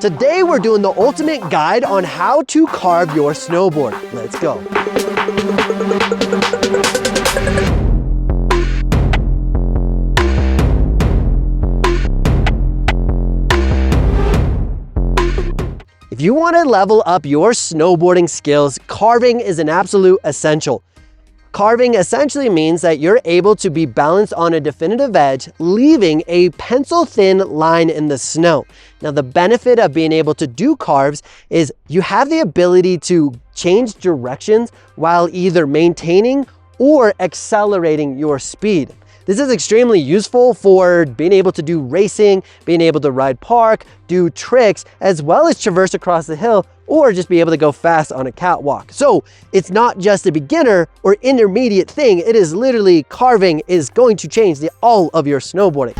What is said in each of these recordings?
Today we're doing the ultimate guide on how to carve your snowboard. Let's go. If you want to level up your snowboarding skills, carving is an absolute essential. Carving essentially means that you're able to be balanced on a definitive edge, leaving a pencil-thin line in the snow. Now, the benefit of being able to do carves is you have the ability to change directions while either maintaining or accelerating your speed. This is extremely useful for being able to do racing, being able to ride park, do tricks, as well as traverse across the hill, or just be able to go fast on a catwalk. So it's not just a beginner or intermediate thing. It is literally carving is going to change all of your snowboarding.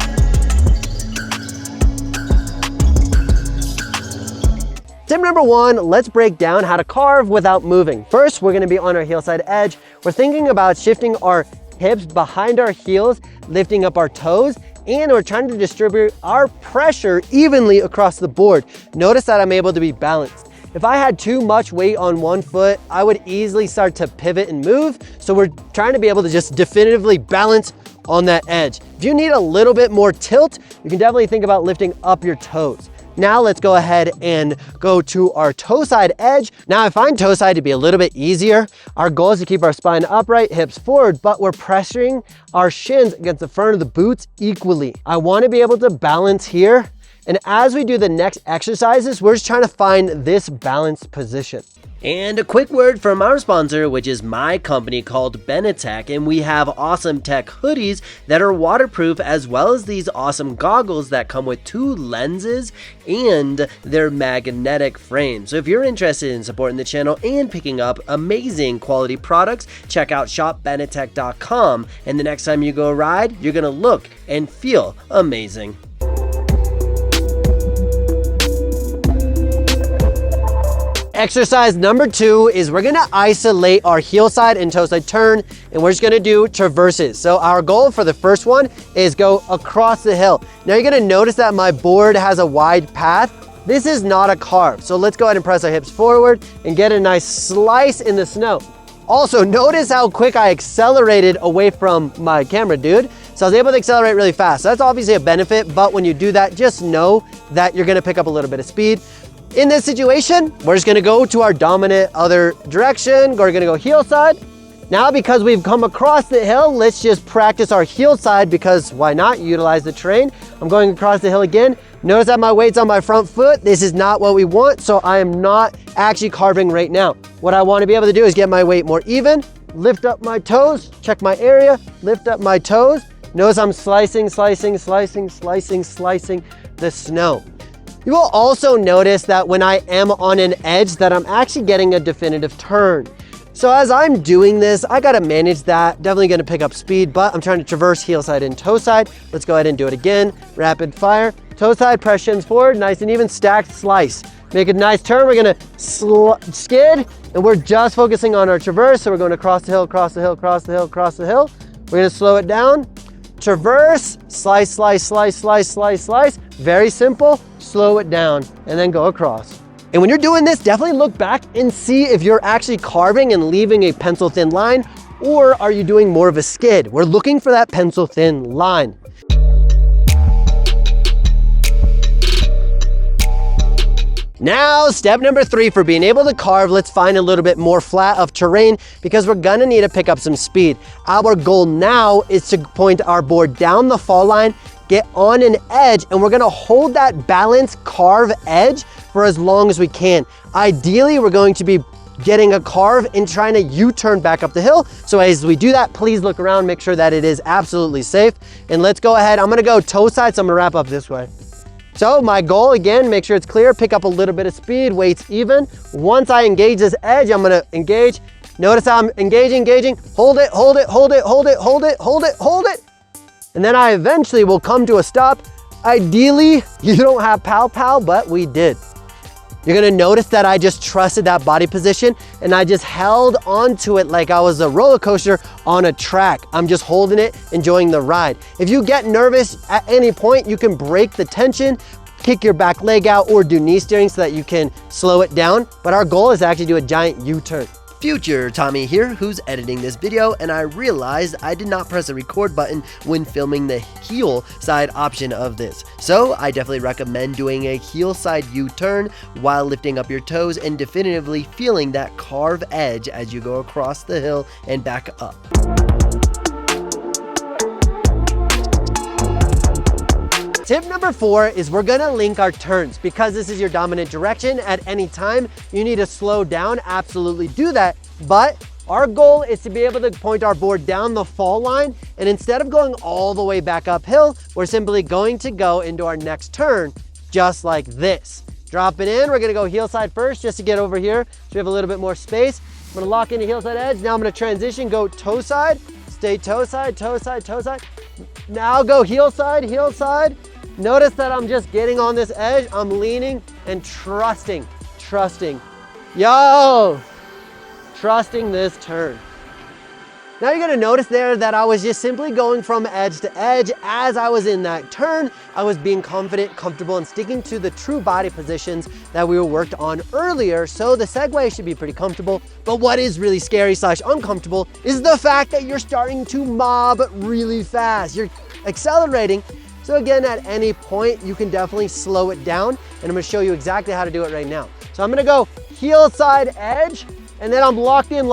Tip number one, let's break down how to carve without moving. First, we're gonna be on our heel side edge. We're thinking about shifting our hips behind our heels, lifting up our toes, and we're trying to distribute our pressure evenly across the board. Notice that I'm able to be balanced. If I had too much weight on one foot, I would easily start to pivot and move. So we're trying to be able to just definitively balance on that edge. If you need a little bit more tilt, you can definitely think about lifting up your toes. Now let's go ahead and go to our toe side edge. Now I find toe side to be a little bit easier. Our goal is to keep our spine upright, hips forward, but we're pressuring our shins against the front of the boots equally. I want to be able to balance here. And as we do the next exercises, we're just trying to find this balanced position. And a quick word from our sponsor, which is my company called Benetek, and we have awesome tech hoodies that are waterproof, as well as these awesome goggles that come with 2 lenses and their magnetic frame. So if you're interested in supporting the channel and picking up amazing quality products, check out shopbenetek.com, and the next time you go ride, you're gonna look and feel amazing. Exercise number 2 is we're gonna isolate our heel side and toe side turn, and we're just gonna do traverses. So our goal for the first one is go across the hill. Now you're gonna notice that my board has a wide path. This is not a carve. So let's go ahead and press our hips forward and get a nice slice in the snow. Also, notice how quick I accelerated away from my camera, dude. So I was able to accelerate really fast. So that's obviously a benefit, but when you do that, just know that you're gonna pick up a little bit of speed. In this situation, we're just gonna go to our dominant other direction. We're gonna go heel side. Now, because we've come across the hill, let's just practice our heel side, because why not utilize the terrain? I'm going across the hill again. Notice that my weight's on my front foot. This is not what we want, so I am not actually carving right now. What I wanna be able to do is get my weight more even, lift up my toes, check my area, lift up my toes. Notice I'm slicing the snow. You will also notice that when I am on an edge that I'm actually getting a definitive turn. So as I'm doing this, I gotta manage that. Definitely gonna pick up speed, but I'm trying to traverse heel side and toe side. Let's go ahead and do it again. Rapid fire. Toe side, press shins forward, nice and even, stacked slice. Make a nice turn. We're gonna skid, and we're just focusing on our traverse. So we're going across the hill, across the hill, across the hill, across the hill. We're gonna slow it down. Traverse, slice, slice, slice, slice, slice, slice. Very simple. Slow it down and then go across. And when you're doing this, definitely look back and see if you're actually carving and leaving a pencil thin line, or are you doing more of a skid? We're looking for that pencil thin line. Now, step number 3 for being able to carve, let's find a little bit more flat of terrain, because we're gonna need to pick up some speed. Our goal now is to point our board down the fall line, get on an edge, and we're gonna hold that balance carve edge for as long as we can. Ideally, we're going to be getting a carve and trying to U-turn back up the hill. So as we do that, please look around, make sure that it is absolutely safe. And let's go ahead. I'm gonna go toe side, so I'm gonna wrap up this way. So my goal, again, make sure it's clear, pick up a little bit of speed, weights even. Once I engage this edge, I'm gonna engage. Notice how I'm engaging, hold it, hold it, hold it, hold it, hold it, hold it, hold it. And then I eventually will come to a stop. Ideally, you don't have pow, but we did. You're gonna notice that I just trusted that body position and I just held onto it like I was a roller coaster on a track. I'm just holding it, enjoying the ride. If you get nervous at any point, you can break the tension, kick your back leg out or do knee steering so that you can slow it down. But our goal is to actually do a giant U-turn. Future Tommie here, who's editing this video, and I realized I did not press the record button when filming the heel side option of this. So I definitely recommend doing a heel side U-turn while lifting up your toes and definitively feeling that carve edge as you go across the hill and back up. Tip number 4 is we're gonna link our turns. Because this is your dominant direction at any time, you need to slow down, absolutely do that. But our goal is to be able to point our board down the fall line, and instead of going all the way back uphill, we're simply going to go into our next turn, just like this. Drop it in, we're gonna go heel side first just to get over here, so we have a little bit more space. I'm gonna lock into heel side edge. Now I'm gonna transition, go toe side, stay toe side, toe side, toe side. Now go heel side, heel side. Notice that I'm just getting on this edge. I'm leaning and trusting this turn. Now you're gonna notice there that I was just simply going from edge to edge. As I was in that turn, I was being confident, comfortable, and sticking to the true body positions that we worked on earlier. So the segue should be pretty comfortable. But what is really scary / uncomfortable is the fact that you're starting to mob really fast. You're accelerating. So again, at any point, you can definitely slow it down, and I'm gonna show you exactly how to do it right now. So I'm gonna go heel side edge, and then I'm locked in,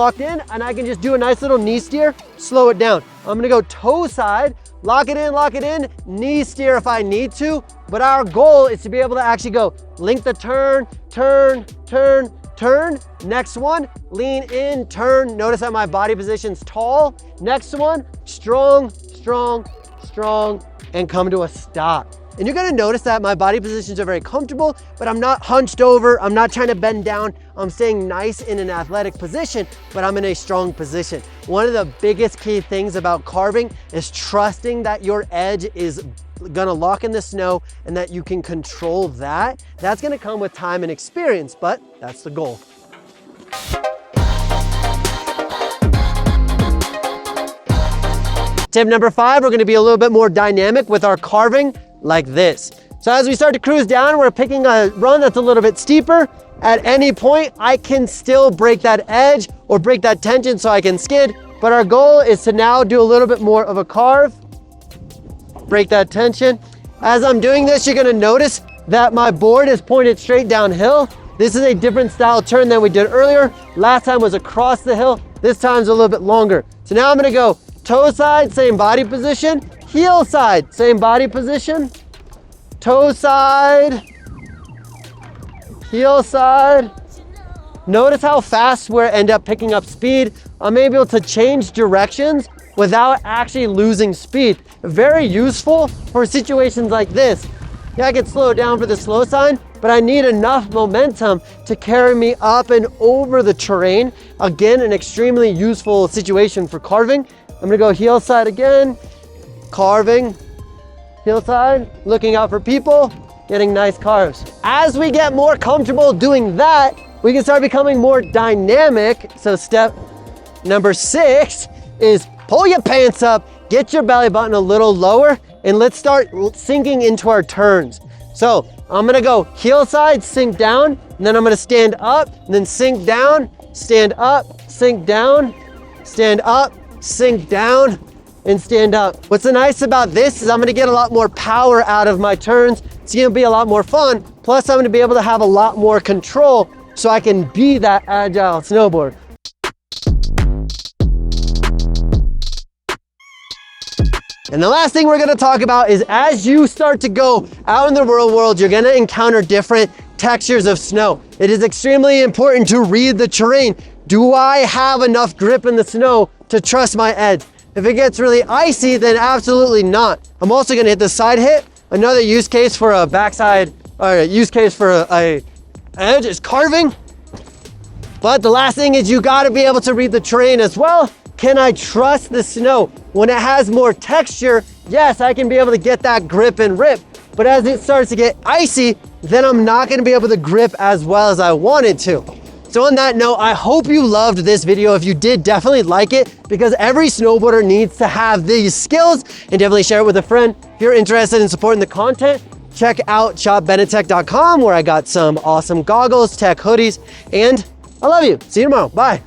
and I can just do a nice little knee steer, slow it down. I'm gonna go toe side, lock it in, knee steer if I need to, but our goal is to be able to actually go link the turn, turn, turn, turn. Next one, lean in, turn. Notice that my body position's tall. Next one, strong, strong, strong, and come to a stop. And you're gonna notice that my body positions are very comfortable, but I'm not hunched over, I'm not trying to bend down, I'm staying nice in an athletic position, but I'm in a strong position. One of the biggest key things about carving is trusting that your edge is gonna lock in the snow and that you can control that. That's gonna come with time and experience, but that's the goal. Tip number 5, we're gonna be a little bit more dynamic with our carving like this. So as we start to cruise down, we're picking a run that's a little bit steeper. At any point, I can still break that edge or break that tension so I can skid, but our goal is to now do a little bit more of a carve, break that tension. As I'm doing this, you're gonna notice that my board is pointed straight downhill. This is a different style turn than we did earlier. Last time was across the hill. This time's a little bit longer. So now I'm gonna go toe side, same body position. Heel side, same body position. Toe side, heel side. Notice how fast we end up picking up speed. I'm able to change directions without actually losing speed. Very useful for situations like this. Yeah, I can slow down for the slow sign, but I need enough momentum to carry me up and over the terrain. Again, an extremely useful situation for carving. I'm gonna go heel side again, carving, heel side, looking out for people, getting nice carves. As we get more comfortable doing that, we can start becoming more dynamic. So step number 6 is pull your pants up, get your belly button a little lower, and let's start sinking into our turns. So I'm gonna go heel side, sink down, and then I'm gonna stand up, and then sink down, stand up, sink down, stand up, sink down, and stand up. What's nice about this is I'm gonna get a lot more power out of my turns. It's gonna be a lot more fun. Plus I'm gonna be able to have a lot more control so I can be that agile snowboarder. And the last thing we're gonna talk about is as you start to go out in the real world, you're gonna encounter different textures of snow. It is extremely important to read the terrain. Do I have enough grip in the snow to trust my edge? If it gets really icy, then absolutely not. I'm also gonna hit the side hit. Another use case for a backside, or a use case for a edge is carving. But the last thing is you gotta be able to read the terrain as well. Can I trust the snow? When it has more texture, yes, I can be able to get that grip and rip. But as it starts to get icy, then I'm not gonna be able to grip as well as I wanted to. So on that note, I hope you loved this video. If you did, definitely like it because every snowboarder needs to have these skills, and definitely share it with a friend. If you're interested in supporting the content, check out shopbenetek.com where I got some awesome goggles, tech hoodies, and I love you. See you tomorrow. Bye.